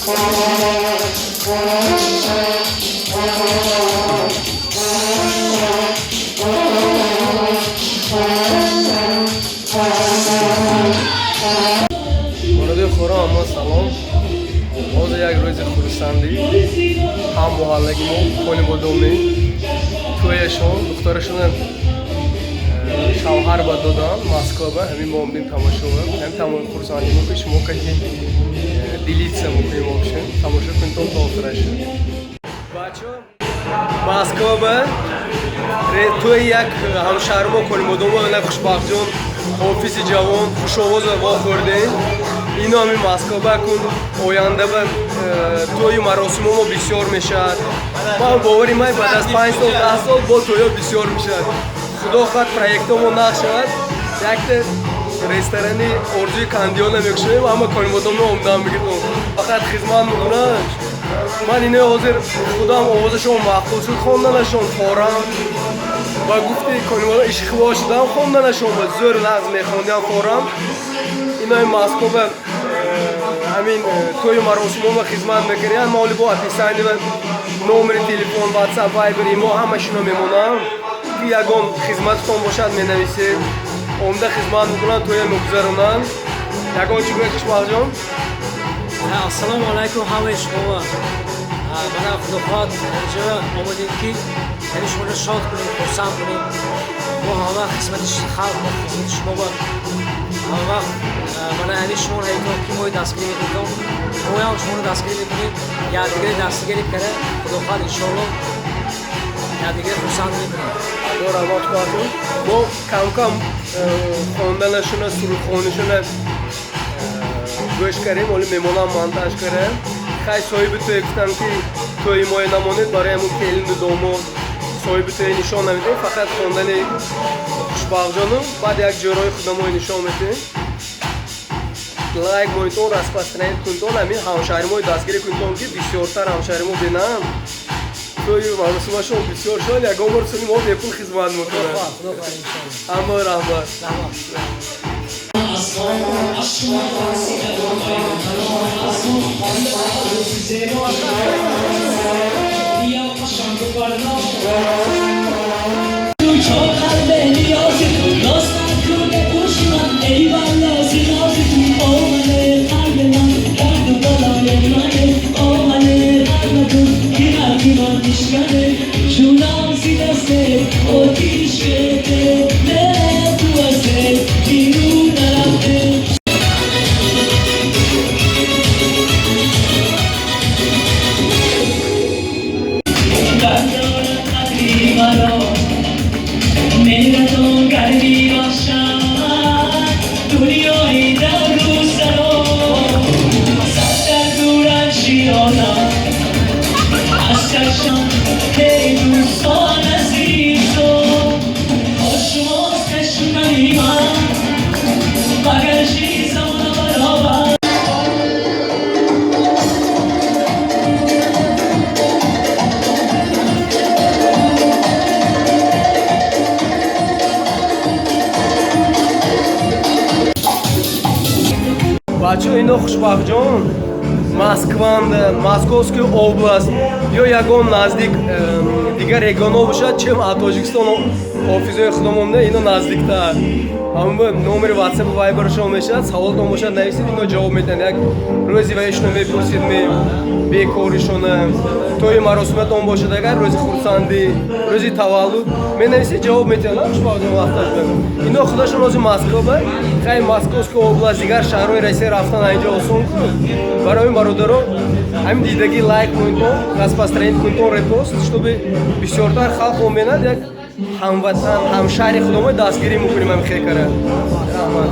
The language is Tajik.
Муроди хӯрам, аммо салом. Ҳозир як рӯзи хурсандӣ. Ҳам муҳаллаги мо хониводоми тӯяшон, духтарашонам шавҳар ба додан Москваба. Ҳамин мо омдем тамошо кунем. Ҳамин тамоми хурсандӣ мо ки шумо каки дилитса мукунем обшин. Тамошо кунем то охирашин. Бачо Москваба тӯи як ҳамшаҳрмо хониводомо ина хушбахтҷон ҳофизи ҷавон хушовоз вохӯрдем. Ино ҳамин Москваба кун ояндаба тӯи маросимомо бисёр мешавад. Ман бовари май баъд аз 5 сол 10 сол бо тӯё бисёр мешавад. Худо хоҳад проектомо нақ шавад. Якта ресторани орзуи кандиёна мекушоем, ҳама хониводомо омдан мегирдем. Фақат хизмат мекунанд. Ман ино ҳозир худам овозашон маҳфуз шуд, хонданашон форам. Ва гуфти хонивода ишқибоз шудам, хонданашон ба зӯр нағз мехондиам форам. Ино ин Москваба ҳамин тӯи маросимомо хизмат мекардем. Моли бо описанӣ ва номери телефон, WhatsApp, Viber имо ҳамашино мемонам. Ки ягон хизмататон бошад менависед. Омда хизмат мекунанд, тӯя мегузаронанд. Ягон чӣ гӯяд Хушбахтҷон? Ассалому алайкум ҳамаи шумо. Мана Худо хоҳад инҷо омадем ки яъни шуморо шод кунем, хурсанд кунем. Мо ҳама вақт хизмати халқ ва хизмати шумо ба ҳама вақт мана яъни шуморо ҳайто ки мо дастгирӣ мекунем, мо ҳам шуморо дастгирӣ мекунем. Якдигаро дастгирӣ карда Худо хоҳад иншоаллоҳ якдигаро хурсанд мекунем. Равот бахшем. Мо кам-кам хонданашона, сурухонишона гӯш кардем, оли мемонам монтаж кардем. Хай соҳиби тӯй гуфтам ки тӯи мо намонед, барои ҳамун келину домод соҳиби тӯй нишон намедем, фақат хондани Хушбахтҷону баъд як ҷойрои худамо нишон медем. Лайк монитон распространен кунтон, ҳамин ҳамшаҳримои дастгирӣ кунтон ки бисёртар ҳамшаҳримо бинам. Тӯи маросимашон бисёр шод, ягон бор суни мо бепул хизмат мекунем. Ҳама раҳмат. Бачо ино Хушбахтҷон Москванд, Московскую область ё ягон наздик дигар регионо бошад, чем Тоҷикистон офизои худомонда ино наздиктар. Ҳама номери WhatsApp Viber-шон мешавад, саволтон бошад нависед, ино ҷавоб медиҳанд. Як рӯзи ваишно мепурсид бекоришона, тӯи маросиматон бошад, агар рӯзи хурсандӣ, рӯзи таваллуд менависед, ҷавоб медиҳанд. Хушбахтҷон вақташ бем. Ино худашон ҳозир Москваба, хай Московская область, дигар шаҳрҳои Россия рафтан инҷо осон кун. Барои бародарон ҳамин дидаги лайк кунтон, распространен кунтон, репост, чтобы бисёртар халқ бинад, як ҳамватан, ҳамшаҳри худомо дастгирӣ мекунем ҳамин хекара. Раҳмат.